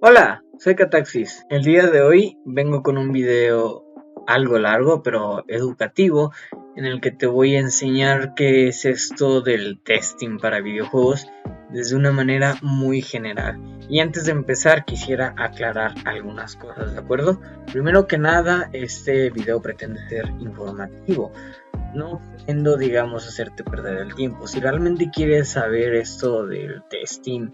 Hola, soy Cataxis. El día de hoy vengo con un video algo largo pero educativo en el que te voy a enseñar qué es esto del testing para videojuegos desde una manera muy general. Y antes de empezar quisiera aclarar algunas cosas, ¿de acuerdo? Primero que nada, este video pretende ser informativo. No pretendo, digamos, hacerte perder el tiempo. Si realmente quieres saber esto del testing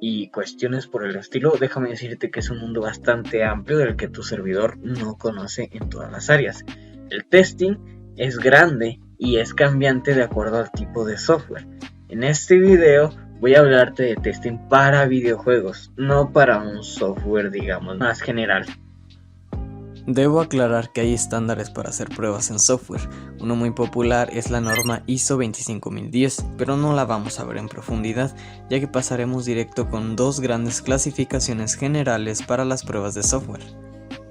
y cuestiones por el estilo, déjame decirte que es un mundo bastante amplio del que tu servidor no conoce en todas las áreas. El testing es grande y es cambiante de acuerdo al tipo de software. En este video voy a hablarte de testing para videojuegos, no para un software, digamos, más general. Debo aclarar que hay estándares para hacer pruebas en software. Uno muy popular es la norma ISO 25010, pero no la vamos a ver en profundidad, ya que pasaremos directo con dos grandes clasificaciones generales para las pruebas de software.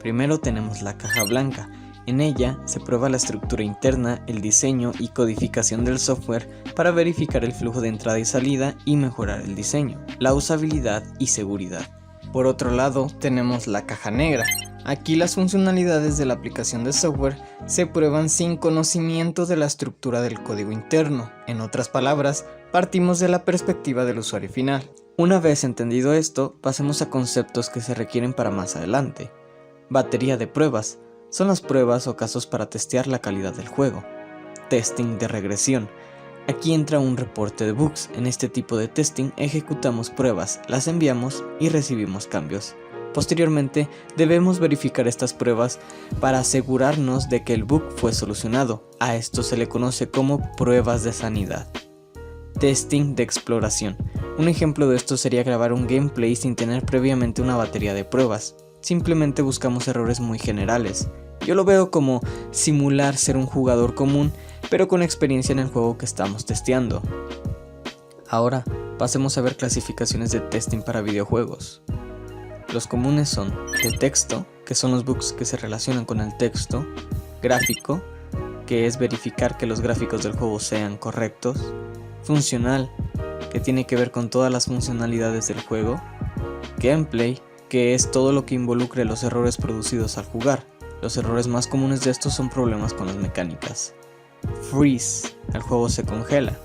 Primero tenemos la caja blanca. En ella se prueba la estructura interna, el diseño y codificación del software para verificar el flujo de entrada y salida y mejorar el diseño, la usabilidad y seguridad. Por otro lado, tenemos la caja negra. Aquí las funcionalidades de la aplicación de software se prueban sin conocimiento de la estructura del código interno. En otras palabras, partimos de la perspectiva del usuario final. Una vez entendido esto, pasemos a conceptos que se requieren para más adelante. Batería de pruebas. Son las pruebas o casos para testear la calidad del juego. Testing de regresión. Aquí entra un reporte de bugs. En este tipo de testing ejecutamos pruebas, las enviamos y recibimos cambios. Posteriormente, debemos verificar estas pruebas para asegurarnos de que el bug fue solucionado. A esto se le conoce como pruebas de sanidad. Testing de exploración. Un ejemplo de esto sería grabar un gameplay sin tener previamente una batería de pruebas. Simplemente buscamos errores muy generales. Yo lo veo como simular ser un jugador común, pero con experiencia en el juego que estamos testeando. Ahora, pasemos a ver clasificaciones de testing para videojuegos. Los comunes son de texto, que son los bugs que se relacionan con el texto, gráfico, que es verificar que los gráficos del juego sean correctos, funcional, que tiene que ver con todas las funcionalidades del juego, gameplay, que es todo lo que involucre los errores producidos al jugar. Los errores más comunes de estos son problemas con las mecánicas. Freeze, el juego se congela.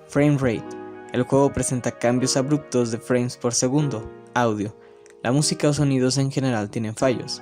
Frame rate, el juego presenta cambios abruptos de frames por segundo. Audio, la música o sonidos en general tienen fallos.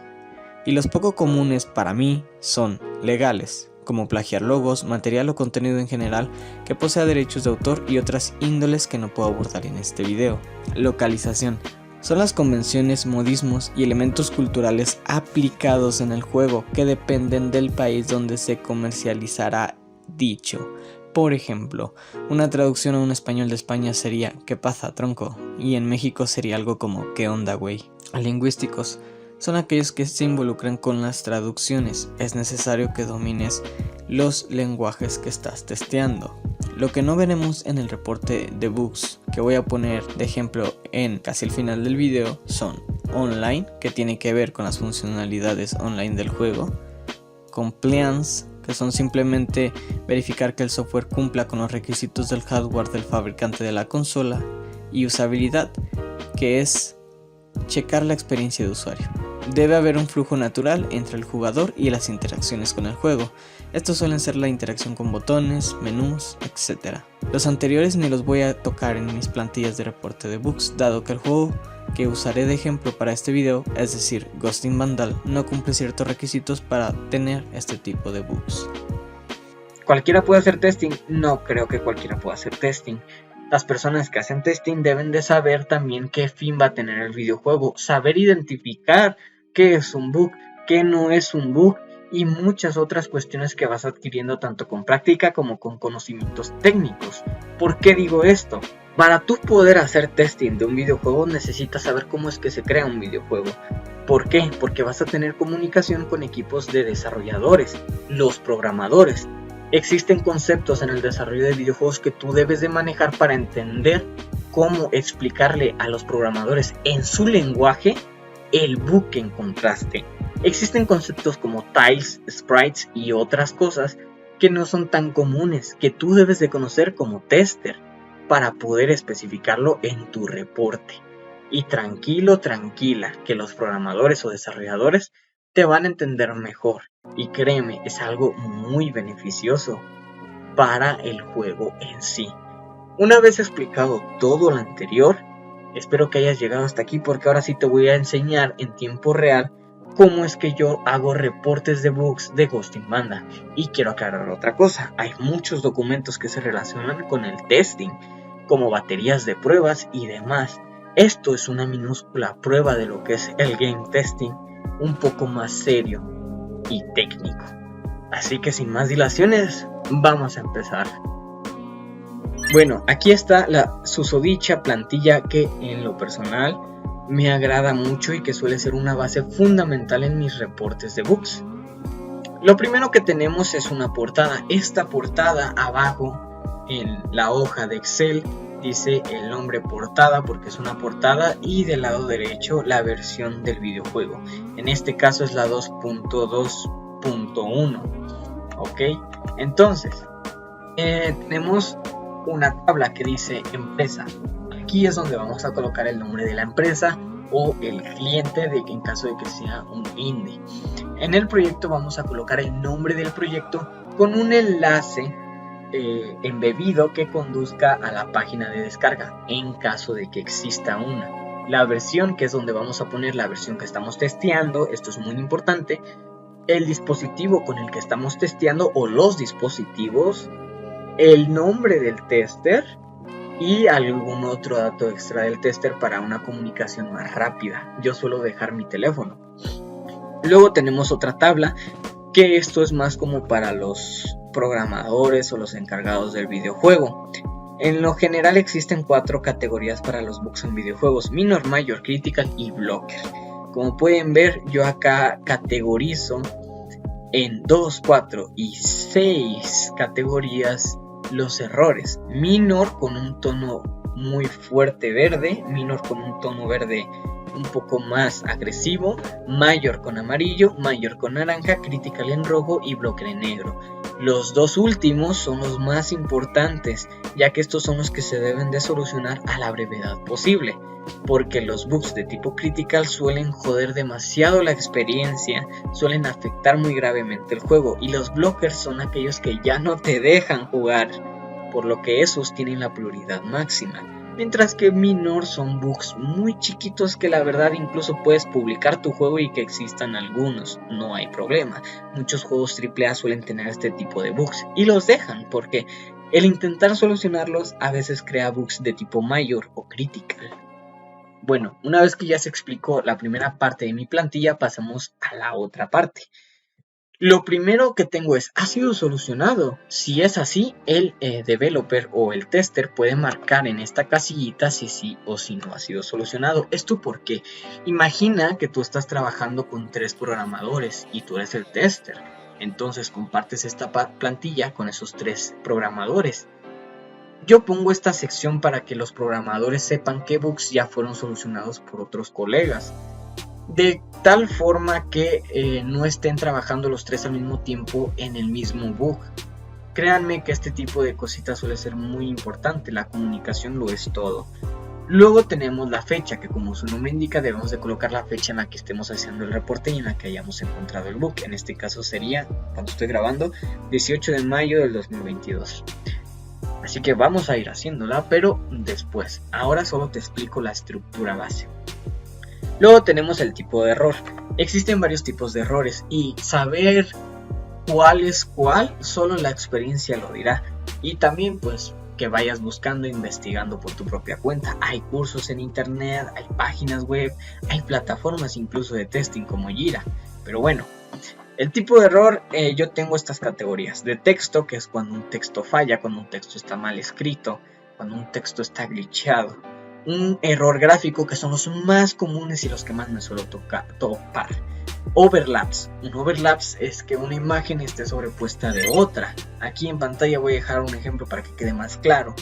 Y los poco comunes para mí son legales, como plagiar logos, material o contenido en general que posea derechos de autor y otras índoles que no puedo abordar en este video. Localización, son las convenciones, modismos y elementos culturales aplicados en el juego que dependen del país donde se comercializará dicho. Por ejemplo, una traducción a un español de España sería ¿qué pasa, tronco? Y en México sería algo como ¿qué onda, güey? Lingüísticos son aquellos que se involucran con las traducciones. Es necesario que domines los lenguajes que estás testeando. Lo que no veremos en el reporte de bugs que voy a poner de ejemplo en casi el final del video son online, que tiene que ver con las funcionalidades online del juego, compliance, que son simplemente verificar que el software cumpla con los requisitos del hardware del fabricante de la consola, y usabilidad, que es checar la experiencia de usuario. Debe haber un flujo natural entre el jugador y las interacciones con el juego. Estos suelen ser la interacción con botones, menús, etc. Los anteriores ni los voy a tocar en mis plantillas de reporte de bugs, dado que el juego que usaré de ejemplo para este video, es decir, Ghost in Vandal, no cumple ciertos requisitos para tener este tipo de bugs. ¿Cualquiera puede hacer testing? No creo que cualquiera pueda hacer testing. Las personas que hacen testing deben de saber también qué fin va a tener el videojuego, saber identificar qué es un bug, qué no es un bug y muchas otras cuestiones que vas adquiriendo tanto con práctica como con conocimientos técnicos. ¿Por qué digo esto? Para tú poder hacer testing de un videojuego necesitas saber cómo es que se crea un videojuego. ¿Por qué? Porque vas a tener comunicación con equipos de desarrolladores, los programadores. Existen conceptos en el desarrollo de videojuegos que tú debes de manejar para entender cómo explicarle a los programadores en su lenguaje el bug que encontraste. Existen conceptos como tiles, sprites y otras cosas que no son tan comunes, que tú debes de conocer como tester para poder especificarlo en tu reporte. Y tranquilo, tranquila, que los programadores o desarrolladores te van a entender mejor. Y créeme, es algo muy beneficioso para el juego en sí. Una vez explicado todo lo anterior, espero que hayas llegado hasta aquí, porque ahora sí te voy a enseñar en tiempo real cómo es que yo hago reportes de bugs de Ghosting Banda. Y quiero aclarar otra cosa, hay muchos documentos que se relacionan con el testing, como baterías de pruebas y demás. Esto es una minúscula prueba de lo que es el game testing, un poco más serio y técnico. Así que sin más dilaciones, vamos a empezar. Bueno, aquí está la susodicha plantilla que en lo personal me agrada mucho y que suele ser una base fundamental en mis reportes de bugs. Lo primero que tenemos es una portada. Esta portada abajo en la hoja de Excel dice el nombre portada porque es una portada, y del lado derecho la versión del videojuego. En este caso es la 2.2.1. Ok, entonces tenemos una tabla que dice empresa. Aquí es donde vamos a colocar el nombre de la empresa o el cliente en caso de que sea un indie. En el proyecto vamos a colocar el nombre del proyecto con un enlace embebido que conduzca a la página de descarga en caso de que exista una. La versión, que es donde vamos a poner la versión que estamos testeando, esto es muy importante, el dispositivo con el que estamos testeando o los dispositivos, el nombre del tester y algún otro dato extra del tester para una comunicación más rápida. Yo suelo dejar mi teléfono. Luego tenemos otra tabla, que esto es más como para los programadores o los encargados del videojuego. En lo general existen 4 categorías para los bugs en videojuegos: minor, major, critical y blocker. Como pueden ver, yo acá categorizo en 2, 4 y 6 categorías los errores. Minor con un tono muy fuerte verde, minor con un tono verde un poco más agresivo, major con amarillo, major con naranja, critical en rojo y blocker en negro. Los dos últimos son los más importantes, ya que estos son los que se deben de solucionar a la brevedad posible, porque los bugs de tipo critical suelen joder demasiado la experiencia, suelen afectar muy gravemente el juego, y los blockers son aquellos que ya no te dejan jugar, por lo que esos tienen la prioridad máxima. Mientras que minor son bugs muy chiquitos que la verdad incluso puedes publicar tu juego y que existan algunos, no hay problema. Muchos juegos AAA suelen tener este tipo de bugs y los dejan porque el intentar solucionarlos a veces crea bugs de tipo major o critical. Bueno, una vez que ya se explicó la primera parte de mi plantilla, pasamos a la otra parte. Lo primero que tengo es, ¿ha sido solucionado? Si es así, el developer o el tester puede marcar en esta casillita si sí o si no ha sido solucionado. ¿Esto por qué? Imagina que tú estás trabajando con 3 programadores y tú eres el tester. Entonces compartes esta plantilla con esos 3 programadores. Yo pongo esta sección para que los programadores sepan qué bugs ya fueron solucionados por otros colegas, de tal forma que no estén trabajando los 3 al mismo tiempo en el mismo bug. Créanme que este tipo de cositas suele ser muy importante, la comunicación lo es todo. Luego tenemos la fecha, que como su nombre indica debemos de colocar la fecha en la que estemos haciendo el reporte y en la que hayamos encontrado el bug. En este caso sería, cuando estoy grabando, 18 de mayo del 2022. Así que vamos a ir haciéndola, pero después. Ahora solo te explico la estructura base. Luego tenemos el tipo de error. Existen varios tipos de errores y saber cuál es cuál, solo la experiencia lo dirá. Y también pues que vayas buscando e investigando por tu propia cuenta. Hay cursos en internet, hay páginas web, hay plataformas incluso de testing como Jira. Pero bueno, el tipo de error, yo tengo estas categorías. De texto, que es cuando un texto falla, cuando un texto está mal escrito, cuando un texto está glitchado. Un error gráfico, que son los más comunes y los que más me suelo topar. Overlaps. Un overlaps es que una imagen esté sobrepuesta de otra. Aquí en pantalla voy a dejar un ejemplo para que quede más claro.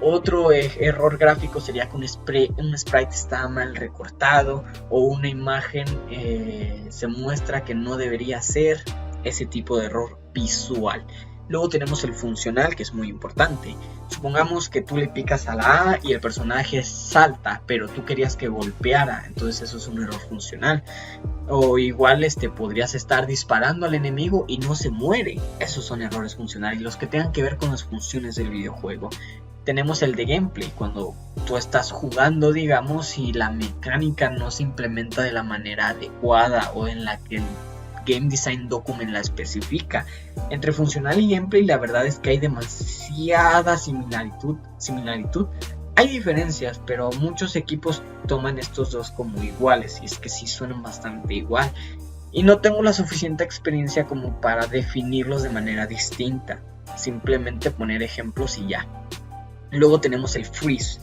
Otro error gráfico sería que un sprite está mal recortado o una imagen se muestra que no debería ser. Ese tipo de error visual. Luego tenemos el funcional, que es muy importante. Supongamos que tú le picas a la A y el personaje salta, pero tú querías que golpeara, entonces eso es un error funcional. O igual podrías estar disparando al enemigo y no se muere. Esos son errores funcionales, los que tengan que ver con las funciones del videojuego. Tenemos el de gameplay, cuando tú estás jugando, digamos, y la mecánica no se implementa de la manera adecuada o en la que el Game Design Document la especifica. Entre funcional y gameplay la verdad es que hay demasiada similitud. Hay diferencias, pero muchos equipos toman estos dos como iguales, y es que sí suenan bastante igual. Y no tengo la suficiente experiencia como para definirlos de manera distinta. Simplemente poner ejemplos y ya. Luego tenemos el freeze.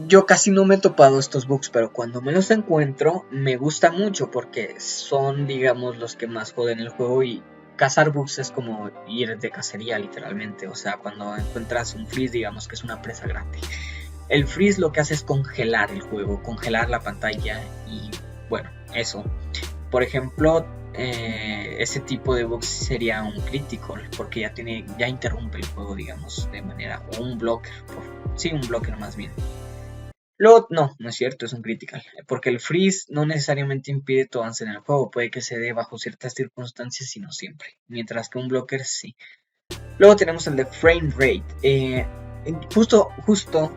Yo casi no me he topado estos bugs, pero cuando me los encuentro me gusta mucho porque son, digamos, los que más joden el juego, y cazar bugs es como ir de cacería literalmente. O sea, cuando encuentras un freeze, digamos que es una presa grande. El freeze lo que hace es congelar el juego, congelar la pantalla, y bueno, eso. Por ejemplo, ese tipo de bugs sería un critical, porque ya interrumpe el juego, digamos, de manera, o un blocker, un blocker más bien. Luego, no es cierto, es un critical, porque el freeze no necesariamente impide tu avance en el juego, puede que se dé bajo ciertas circunstancias y no siempre, mientras que un blocker sí. Luego tenemos el de frame rate. Justo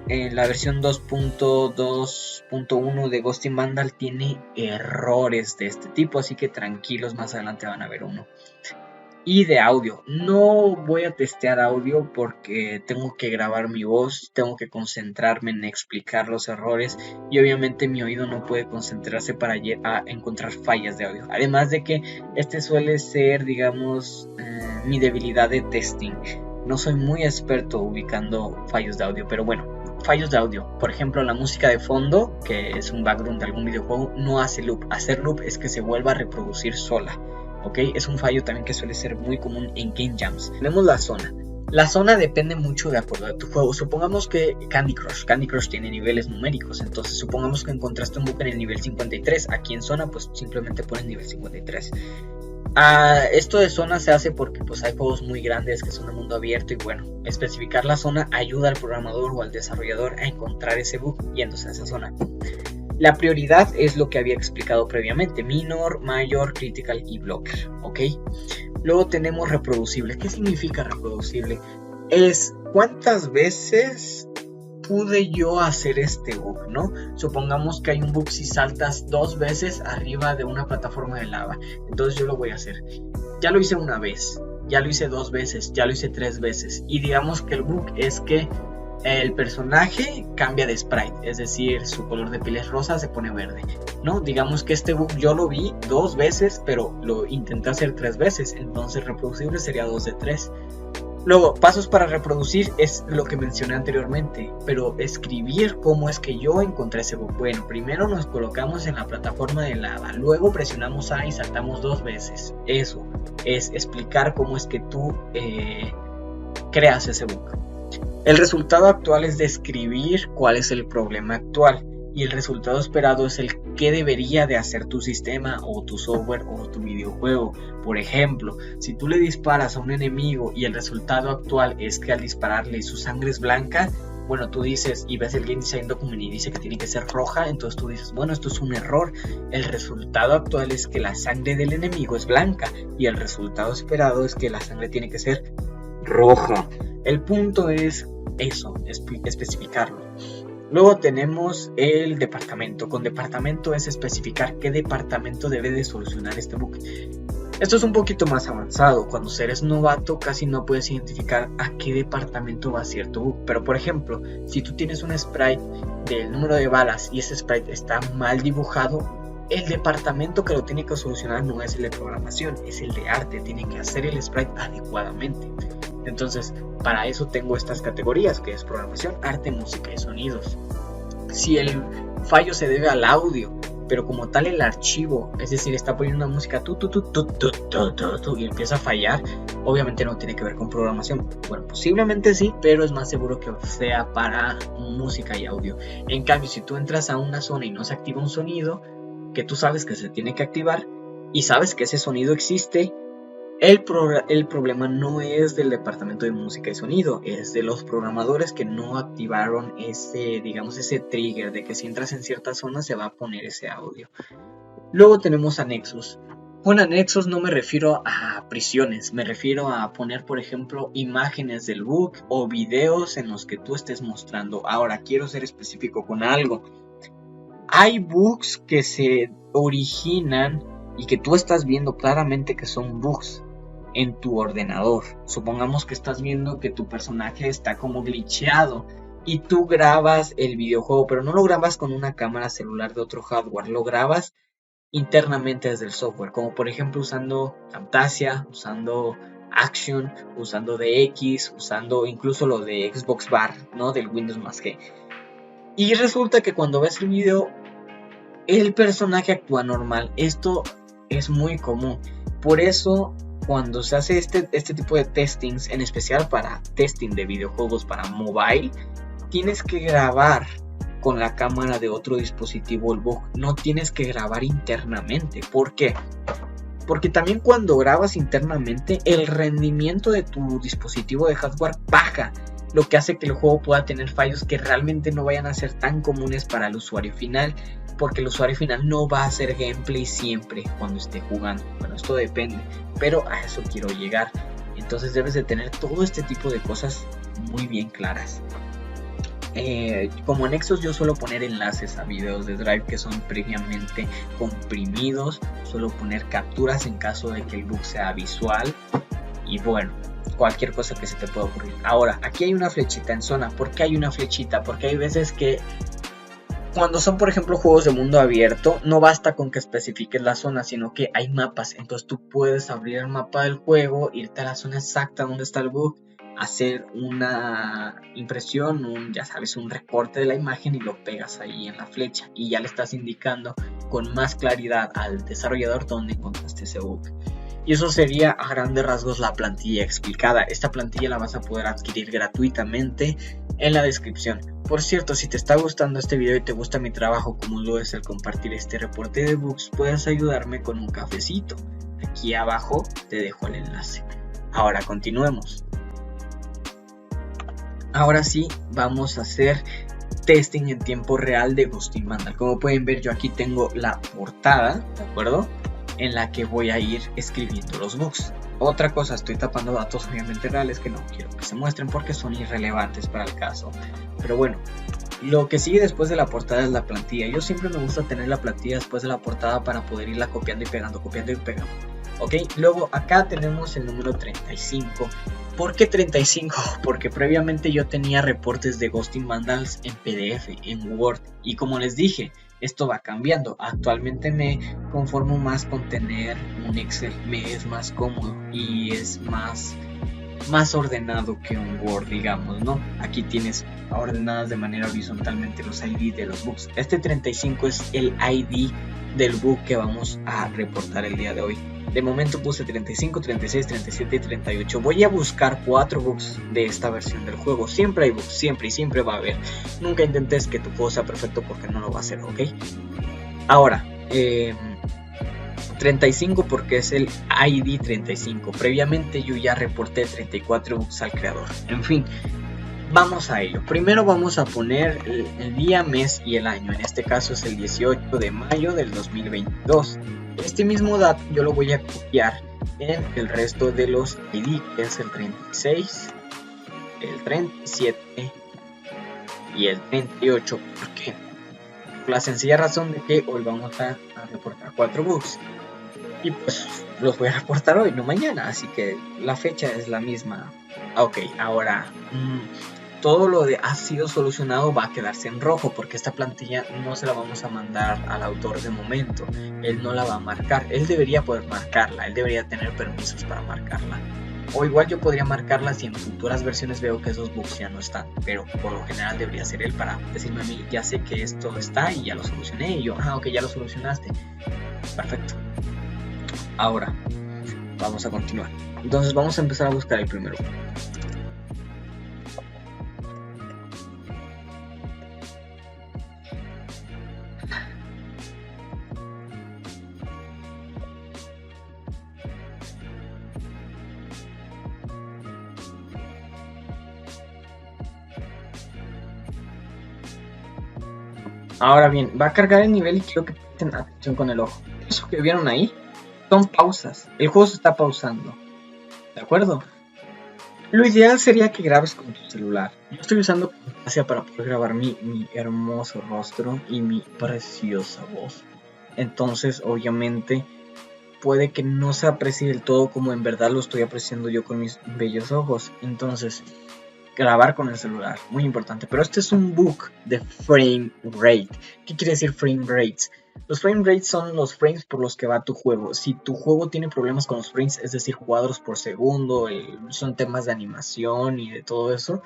la versión 2.2.1 de Ghost in Vandal tiene errores de este tipo, así que tranquilos, más adelante van a ver uno. Y de audio, no voy a testear audio porque tengo que grabar mi voz, tengo que concentrarme en explicar los errores, y obviamente mi oído no puede concentrarse para encontrar fallas de audio. Además de que suele ser, digamos, mi debilidad de testing. No soy muy experto ubicando fallos de audio, pero bueno, fallos de audio. Por ejemplo, la música de fondo, que es un background de algún videojuego, no hace loop. Hacer loop es que se vuelva a reproducir sola. ¿Ok? Es un fallo también que suele ser muy común en game jams. Tenemos la zona. La zona depende mucho de acuerdo a tu juego. Supongamos que Candy Crush tiene niveles numéricos. Entonces supongamos que encontraste un bug en el nivel 53. Aquí en zona pues simplemente pones nivel 53. Esto de zona se hace porque pues hay juegos muy grandes que son de mundo abierto, y bueno, especificar la zona ayuda al programador o al desarrollador a encontrar ese bug yéndose a esa zona. La prioridad es lo que había explicado previamente: minor, mayor, critical y blocker, ¿ok? Luego tenemos reproducible. ¿Qué significa reproducible? Es cuántas veces pude yo hacer este bug, ¿no? Supongamos que hay un bug si saltas 2 veces arriba de una plataforma de lava. Entonces yo lo voy a hacer. Ya lo hice una vez, ya lo hice 2 veces, ya lo hice 3 veces. Y digamos que el bug es que el personaje cambia de sprite, es decir, su color de piel es rosa, se pone verde, ¿no? Digamos que este bug yo lo vi 2 veces, pero lo intenté hacer 3 veces, entonces reproducible sería 2 de 3. Luego, pasos para reproducir es lo que mencioné anteriormente, pero escribir cómo es que yo encontré ese bug. Bueno, primero nos colocamos en la plataforma de lava, luego presionamos A y saltamos 2 veces. Eso es explicar cómo es que tú creas ese bug. El resultado actual es describir cuál es el problema actual, y el resultado esperado es el que debería de hacer tu sistema o tu software o tu videojuego. Por ejemplo, si tú le disparas a un enemigo y el resultado actual es que al dispararle su sangre es blanca, bueno, tú dices y ves el Game Design Document y dice que tiene que ser roja, entonces tú dices, bueno, esto es un error. El resultado actual es que la sangre del enemigo es blanca, y el resultado esperado es que la sangre tiene que ser roja. El punto es eso, especificarlo. Luego tenemos el departamento. Con departamento es especificar qué departamento debe de solucionar este bug. Esto es un poquito más avanzado. Cuando eres novato casi no puedes identificar a qué departamento va cierto bug. Pero por ejemplo, si tú tienes un sprite del número de balas y ese sprite está mal dibujado, el departamento que lo tiene que solucionar no es el de programación, es el de arte. Tiene que hacer el sprite adecuadamente. Entonces, para eso tengo estas categorías, que es programación, arte, música y sonidos. Si el fallo se debe al audio, pero como tal el archivo, es decir, está poniendo una música y empieza a fallar, obviamente no tiene que ver con programación. Bueno, posiblemente sí, pero es más seguro que sea para música y audio. En cambio, si tú entras a una zona y no se activa un sonido que tú sabes que se tiene que activar, y sabes que ese sonido existe, El problema no es del departamento de música y sonido, es de los programadores que no activaron ese, digamos, ese trigger de que si entras en cierta zona se va a poner ese audio. Luego tenemos anexos. Con anexos no me refiero a prisiones, me refiero a poner, por ejemplo, imágenes del bug o videos en los que tú estés mostrando. Ahora, quiero ser específico con algo. Hay bugs que se originan y que tú estás viendo claramente que son bugs en tu ordenador. Supongamos que estás viendo que tu personaje está como glitcheado y tú grabas el videojuego, pero no lo grabas con una cámara celular de otro hardware, lo grabas internamente desde el software, como por ejemplo usando Camtasia, usando Action, usando DX, usando incluso lo de Xbox Bar, ¿no? Del Windows más G. Y resulta que cuando ves el video, el personaje actúa normal. Esto es muy común. Por eso, cuando se hace este tipo de testings, en especial para testing de videojuegos para mobile, tienes que grabar con la cámara de otro dispositivo el bug. No tienes que grabar internamente. ¿Por qué? Porque también cuando grabas internamente, el rendimiento de tu dispositivo de hardware baja, lo que hace que el juego pueda tener fallos que realmente no vayan a ser tan comunes para el usuario final, porque el usuario final no va a hacer gameplay siempre cuando esté jugando. Bueno, esto depende, pero a eso quiero llegar. Entonces debes de tener todo este tipo de cosas muy bien claras. Como anexos yo suelo poner enlaces a videos de Drive que son previamente comprimidos, suelo poner capturas en caso de que el bug sea visual y bueno, cualquier cosa que se te pueda ocurrir. Ahora, aquí hay una flechita en zona. ¿Por qué hay una flechita? Porque hay veces que cuando son, por ejemplo, juegos de mundo abierto, no basta con que especifiques la zona, sino que hay mapas. Entonces tú puedes abrir el mapa del juego, irte a la zona exacta donde está el bug, hacer una impresión, ya sabes, un recorte de la imagen y lo pegas ahí en la flecha. Y ya le estás indicando con más claridad al desarrollador dónde encontraste ese bug. Y eso sería a grandes rasgos la plantilla explicada. Esta plantilla la vas a poder adquirir gratuitamente en la descripción. Por cierto, si te está gustando este video y te gusta mi trabajo como lo es el compartir este reporte de bugs, puedes ayudarme con un cafecito. Aquí abajo te dejo el enlace. Ahora continuemos. Ahora sí, vamos a hacer testing en tiempo real de Ghosting Vandal. Como pueden ver, yo aquí tengo la portada, ¿de acuerdo? En la que voy a ir escribiendo los bugs. Otra cosa, estoy tapando datos obviamente reales que no quiero que se muestren porque son irrelevantes para el caso. Pero bueno, lo que sigue después de la portada es la plantilla. Yo siempre me gusta tener la plantilla después de la portada para poder irla copiando y pegando, Ok, luego acá tenemos el número 35. ¿Por qué 35? Porque previamente yo tenía reportes de Ghosting Vandals en PDF, en Word. Y como les dije, esto va cambiando. Actualmente me conformo más con tener un Excel. Me es más cómodo y es más ordenado que un Word, digamos, ¿no? Aquí tienes ordenadas de manera horizontalmente los ID de los bugs. Este 35 es el ID del bug que vamos a reportar el día de hoy. De momento puse 35, 36, 37 y 38. Voy a buscar 4 bugs de esta versión del juego. Siempre hay bugs, siempre va a haber. Nunca intentes que tu juego sea perfecto porque no lo va a hacer, ¿ok? Ahora, 35 porque es el ID 35. Previamente yo ya reporté 34 bugs al creador. En fin, vamos a ello. Primero vamos a poner el día, mes y el año. En este caso es el 18 de mayo del 2022. Este mismo dato yo lo voy a copiar en el resto de los ID, que es el 36, el 37 y el 38. ¿Por qué? Por la sencilla razón de que hoy vamos a reportar 4 bugs. Y pues los voy a reportar hoy, no mañana. Así que la fecha es la misma. Ok, ahora todo lo de ha sido solucionado va a quedarse en rojo porque esta plantilla no se la vamos a mandar al autor de momento. Él no la va a marcar. Él debería poder marcarla. Él debería tener permisos para marcarla. O igual yo podría marcarla si en futuras versiones veo que esos bugs ya no están. Pero por lo general debería ser él para decirme a mí, ya sé que esto está y ya lo solucioné. Y yo, ok, ya lo solucionaste. Perfecto. Ahora, vamos a continuar. Entonces vamos a empezar a buscar el primero. Ahora bien, va a cargar el nivel y quiero que presten atención con el ojo. Eso que vieron ahí son pausas. El juego se está pausando. ¿De acuerdo? Lo ideal sería que grabes con tu celular. Yo estoy usando Camtasia para poder grabar mi hermoso rostro y mi preciosa voz. Entonces, obviamente, puede que no se aprecie del todo como en verdad lo estoy apreciando yo con mis bellos ojos. Entonces, grabar con el celular, muy importante. Pero este es un bug de frame rate. ¿Qué quiere decir frame rates? Los frame rates son los frames por los que va tu juego. Si tu juego tiene problemas con los frames, es decir, cuadros por segundo, son temas de animación y de todo eso,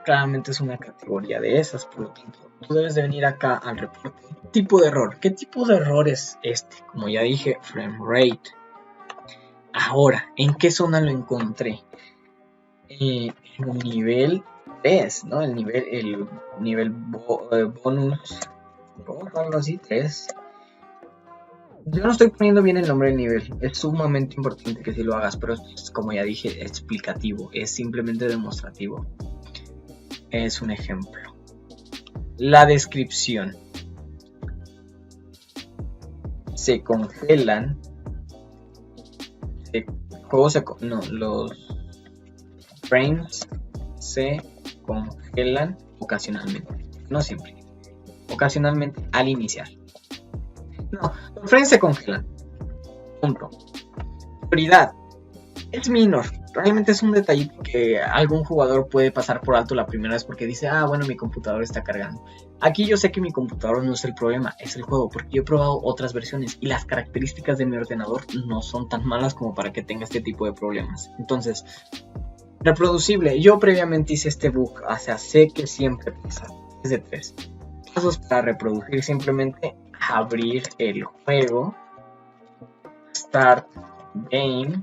claramente es una categoría de esas. Por lo tanto, tú debes de venir acá al reporte. Tipo de error. ¿Qué tipo de error es este? Como ya dije, frame rate. Ahora, ¿en qué zona lo encontré? En el nivel 3, ¿no? El nivel bonus, algo así, 3. Yo no estoy poniendo bien el nombre del nivel, es sumamente importante que sí lo hagas, pero es, como ya dije, explicativo, es simplemente demostrativo. Es un ejemplo. La descripción. Se congelan. Los frames se congelan ocasionalmente, no siempre, ocasionalmente al iniciar. No, los frames se congelan. Punto. Prioridad. Es minor. Realmente es un detallito que algún jugador puede pasar por alto la primera vez porque dice, bueno, mi computador está cargando. Aquí yo sé que mi computador no es el problema, es el juego, porque yo he probado otras versiones y las características de mi ordenador no son tan malas como para que tenga este tipo de problemas. Entonces, reproducible. Yo previamente hice este bug, o sea, sé que siempre pasa. Es de 3 pasos para reproducir. Simplemente abrir el juego, Start Game,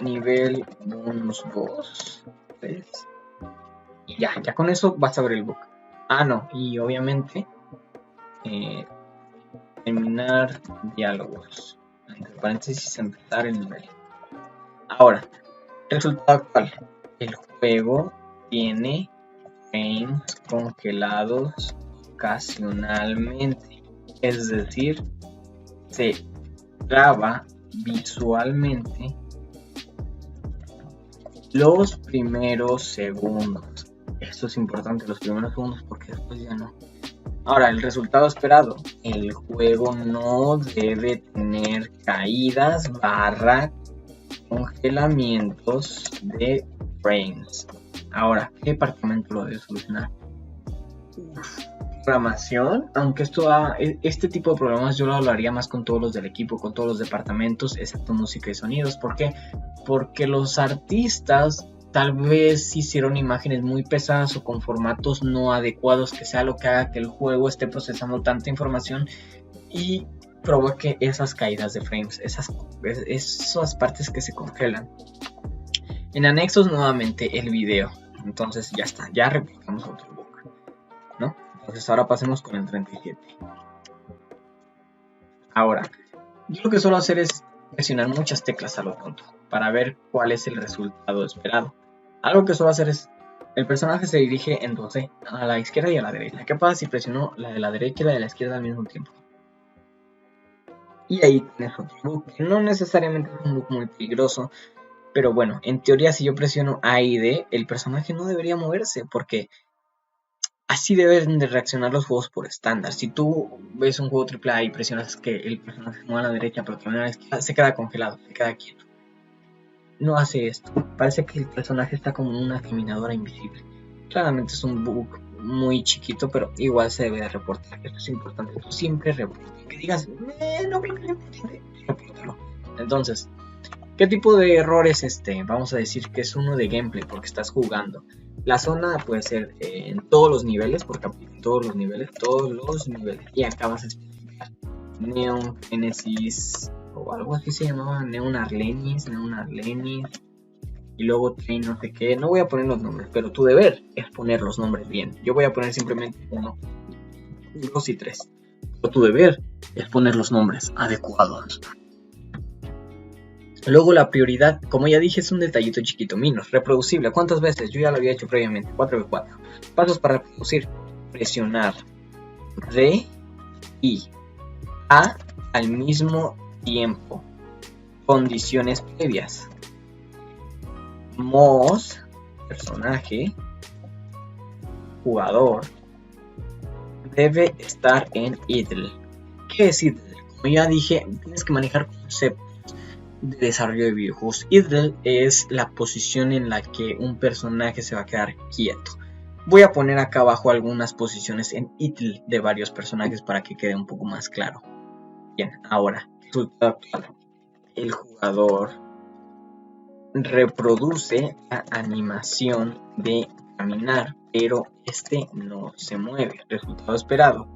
nivel bonus boss, y ya con eso vas a abrir el bug. No, y obviamente terminar diálogos, entre paréntesis, empezar el nivel. Ahora, resultado actual. El juego tiene frames congelados ocasionalmente, es decir, se graba visualmente los primeros segundos. Esto es importante, los primeros segundos, porque después ya no. Ahora, el resultado esperado. El juego no debe tener caídas / congelamientos de frames. Ahora, ¿qué departamento lo debe solucionar? Programación, aunque este tipo de problemas yo lo hablaría más con todos los del equipo, con todos los departamentos, excepto música y sonidos. ¿Por qué? Porque los artistas tal vez hicieron imágenes muy pesadas o con formatos no adecuados, que sea lo que haga que el juego esté procesando tanta información y provoque esas caídas de frames, esas partes que se congelan. En anexos, nuevamente el video. Entonces ya está, ya replicamos otro bug, ¿no? Entonces ahora pasemos con el 37. Ahora, yo lo que suelo hacer es presionar muchas teclas a lo tonto para ver cuál es el resultado esperado. Algo que suelo hacer es, el personaje se dirige en 2D, a la izquierda y a la derecha. ¿Qué pasa si presiono la de la derecha y la de la izquierda al mismo tiempo? Y ahí tienes otro bug, que no necesariamente es un bug muy peligroso, pero bueno, en teoría si yo presiono A y D, el personaje no debería moverse, porque así deben de reaccionar los juegos por estándar. Si tú ves un juego AAA y presionas que el personaje se mueva a la derecha pero también a la izquierda, se queda congelado, se queda quieto. No hace esto, parece que el personaje está como una geminadora invisible. Claramente es un bug muy chiquito, pero igual se debe de reportar. Esto es importante, tú siempre reporta. Que digas, no me repórtalo. Entonces, ¿qué tipo de error es este? Vamos a decir que es uno de gameplay porque estás jugando. La zona puede ser en todos los niveles, porque en todos los niveles, y acá vas a especificar Neon Genesis o algo así se llamaba, Neon Arlenis, y luego Train no sé qué. No voy a poner los nombres, pero tu deber es poner los nombres bien. Yo voy a poner simplemente 1, 2 y 3. Pero tu deber es poner los nombres adecuados. Luego la prioridad, como ya dije, es un detallito chiquito, minus, reproducible. ¿Cuántas veces? Yo ya lo había hecho previamente, 4x4. Pasos para reproducir. presionar D y A al mismo tiempo. Condiciones previas. Mouse, personaje, jugador, debe estar en idle. ¿Qué es idle? Como ya dije, tienes que manejar conceptos de desarrollo de videojuegos. Idle es la posición en la que un personaje se va a quedar quieto. Voy a poner acá abajo algunas posiciones en idle de varios personajes para que quede un poco más claro. Bien, ahora, resultado actual. El jugador reproduce la animación de caminar, pero este no se mueve. Resultado esperado.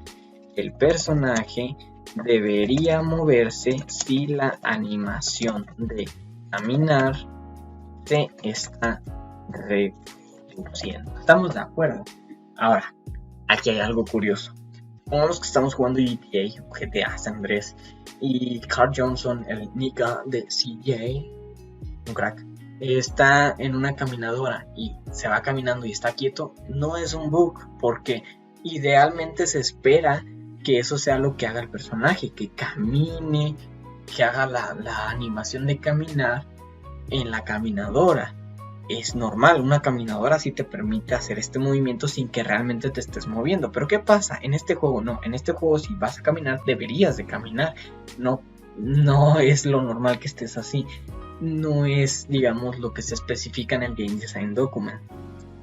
El personaje debería moverse si la animación de caminar se está reproduciendo. ¿Estamos de acuerdo? Ahora, aquí hay algo curioso. Como los que estamos jugando GTA, GTA San Andrés, y Carl Johnson, el Nika de CJ, un crack, está en una caminadora y se va caminando y está quieto, no es un bug, porque idealmente se espera que eso sea lo que haga el personaje, que camine, que haga la animación de caminar en la caminadora. Es normal, una caminadora sí te permite hacer este movimiento sin que realmente te estés moviendo. Pero ¿qué pasa? En este juego no. En este juego si vas a caminar, deberías de caminar. No es lo normal que estés así. No es, digamos, lo que se especifica en el Game Design Document.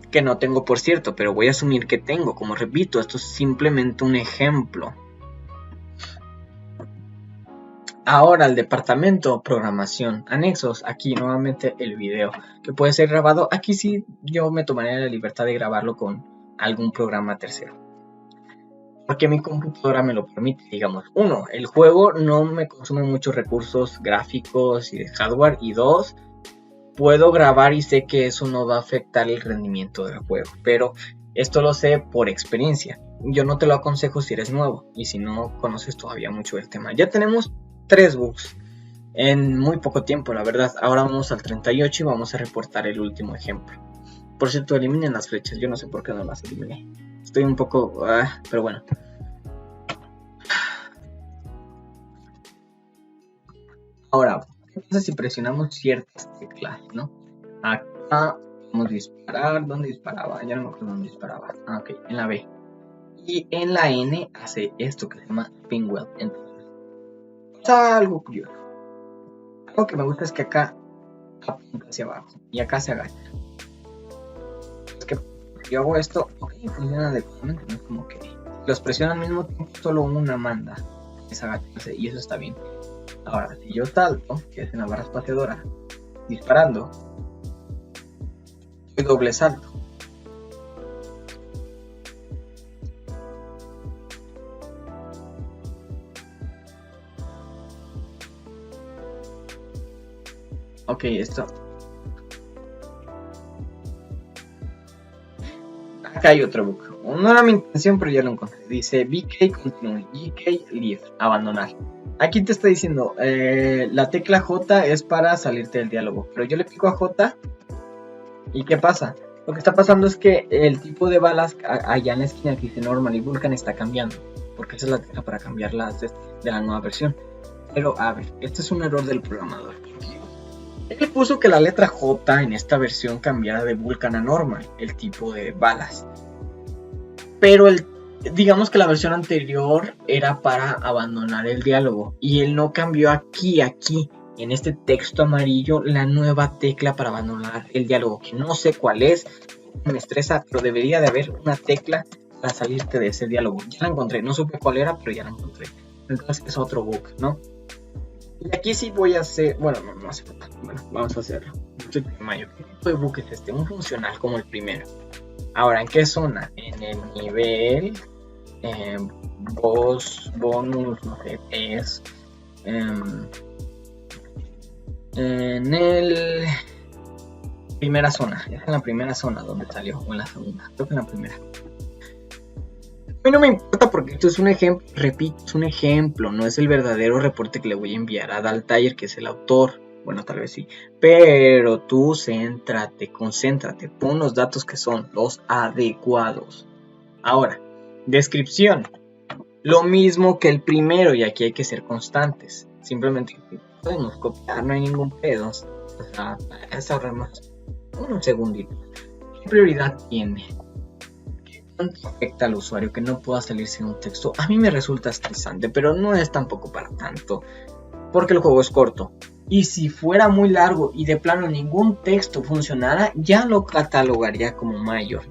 Que no tengo, por cierto, pero voy a asumir que tengo. Como repito, esto es simplemente un ejemplo. Ahora el departamento programación, anexos, aquí nuevamente el video que puede ser grabado. Aquí sí yo me tomaría la libertad de grabarlo con algún programa tercero, porque mi computadora me lo permite. Digamos, 1, el juego no me consume muchos recursos gráficos y de hardware, y 2, puedo grabar y sé que eso no va a afectar el rendimiento del juego, pero esto lo sé por experiencia. Yo no te lo aconsejo si eres nuevo y si no conoces todavía mucho del tema. Ya tenemos 3 bugs en muy poco tiempo, la verdad. Ahora vamos al 38 y vamos a reportar el último ejemplo. Por cierto, eliminen las flechas. Yo no sé por qué no las eliminé. Estoy un poco... pero bueno. Ahora, ¿qué pasa si presionamos ciertas teclas, no? Acá podemos disparar. ¿Dónde disparaba? Ya no me acuerdo dónde disparaba. Ok, en la B. Y en la N hace esto que se llama pinwheel. Entonces, pasa algo curioso. Algo que me gusta es que acá apunta hacia abajo y acá se agacha. Es que yo hago esto, ok, funciona adecuadamente, no es como que los presiono al mismo tiempo, solo una manda es agacharse y eso está bien. Ahora, si yo salto, que es en la barra espaciadora, disparando, doy doble salto. Ok, esto. Acá hay otro bug. No era mi intención, pero ya lo encontré. Dice BK continue, GK leave, abandonar. Aquí te está diciendo, la tecla J es para salirte del diálogo. Pero yo le pico a J. ¿Y qué pasa? Lo que está pasando es que el tipo de balas allá en la esquina que dice Normal y Vulcan está cambiando. Porque esa es la tecla para cambiarlas de la nueva versión. Pero a ver, este es un error del programador. Él puso que la letra J en esta versión cambiara de Vulcan a Normal, el tipo de balas. Pero digamos que la versión anterior era para abandonar el diálogo. Y él no cambió aquí, en este texto amarillo, la nueva tecla para abandonar el diálogo. Que no sé cuál es, me estresa, pero debería de haber una tecla para salirte de ese diálogo. Ya la encontré, no supe cuál era, pero ya la encontré. Entonces es otro bug, ¿no? Y aquí sí voy a hacer... Bueno, no hace falta. Bueno, vamos a hacerlo. ¿Qué tipo de bug es este? Un funcional como el primero. Ahora, ¿en qué zona? En el nivel... boss, bonus, no sé, es... en el... primera zona. Es en la primera zona donde salió. O en la segunda. Creo que en la primera. A mí no me importa porque esto es un ejemplo, repito, es un ejemplo, no es el verdadero reporte que le voy a enviar a Daltair, que es el autor. Bueno, tal vez sí, pero tú concéntrate, pon los datos que son los adecuados. Ahora, Descripción. Lo mismo que el primero, y aquí hay que ser constantes. Simplemente podemos copiar, no hay ningún pedo. O sea, es ahorrar más. Un segundito. ¿Qué prioridad tiene? ¿Qué tanto afecta al usuario que no pueda salirse de un texto? A mí me resulta estresante, pero no es tampoco para tanto. Porque el juego es corto. Y si fuera muy largo y de plano ningún texto funcionara, ya lo catalogaría como mayor.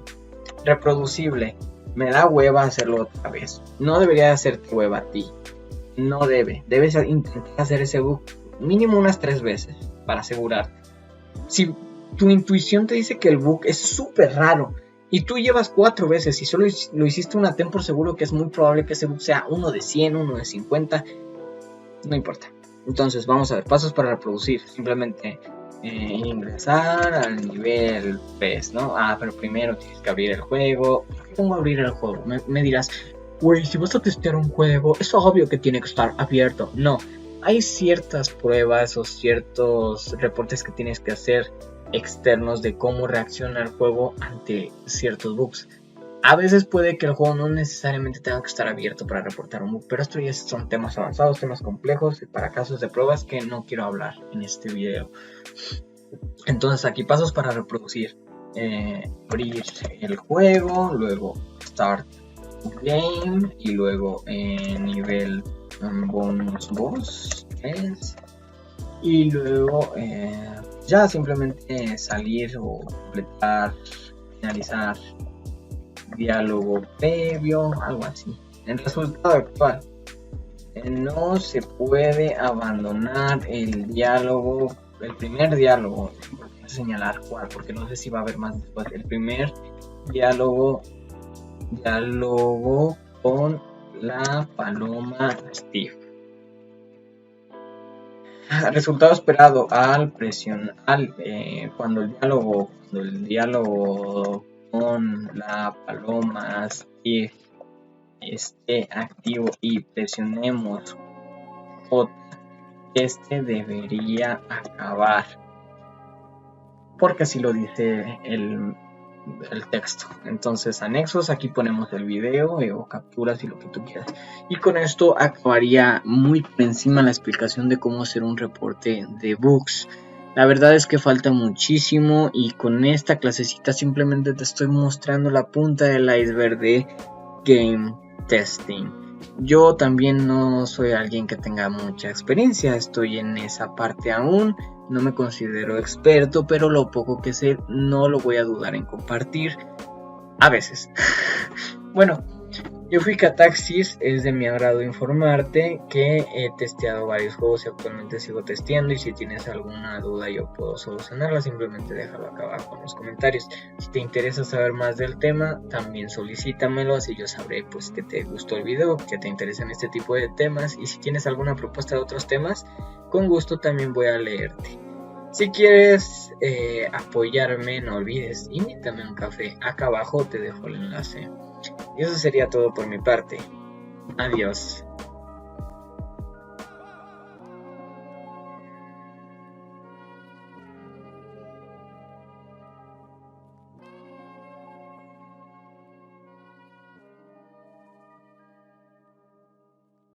Reproducible. Me da hueva hacerlo otra vez. No debería hacerte hueva a ti. No debe. Debes intentar hacer ese bug mínimo unas 3 veces para asegurarte. Si tu intuición te dice que el bug es súper raro y tú llevas 4 veces y solo lo hiciste una, ten por seguro que es muy probable que ese bug sea uno de 100, uno de 50. No importa. Entonces vamos a ver pasos para reproducir. Simplemente ingresar al nivel 3, ¿no? Pero primero tienes que abrir el juego. ¿Cómo abrir el juego? Me dirás, güey, si vas a testear un juego, es obvio que tiene que estar abierto. No, hay ciertas pruebas o ciertos reportes que tienes que hacer externos de cómo reacciona el juego ante ciertos bugs. A veces puede que el juego no necesariamente tenga que estar abierto para reportar un bug, pero esto ya son temas avanzados, temas complejos para casos de pruebas que no quiero hablar en este video. Entonces aquí pasos para reproducir. Abrir el juego, luego Start Game y luego nivel bonus boss 3 y luego ya simplemente salir o completar, finalizar diálogo previo, algo así. El resultado actual. No se puede abandonar el diálogo, el primer diálogo. Voy a señalar cuál, porque no sé si va a haber más después. El primer diálogo con la paloma Steve. Resultado esperado al presionar cuando el diálogo con la paloma Steve esté activo y presionemos J, este debería acabar, porque así lo dice el texto. Entonces anexos, aquí ponemos el video o capturas y lo que tú quieras, y con esto acabaría muy por encima la explicación de cómo hacer un reporte de bugs. La verdad es que falta muchísimo y con esta clasecita simplemente te estoy mostrando la punta del iceberg de game testing. Yo también no soy alguien que tenga mucha experiencia, estoy en esa parte aún, no me considero experto, pero lo poco que sé no lo voy a dudar en compartir a veces. Bueno, yo fui Cataxis, es de mi agrado informarte que he testeado varios juegos y actualmente sigo testeando, y si tienes alguna duda yo puedo solucionarla, simplemente déjalo acá abajo en los comentarios. Si te interesa saber más del tema, también solicítamelo, así yo sabré pues que te gustó el video, que te interesan este tipo de temas, y si tienes alguna propuesta de otros temas, con gusto también voy a leerte. Si quieres apoyarme, no olvides, invítame a un café, acá abajo te dejo el enlace. Y eso sería todo por mi parte. Adiós.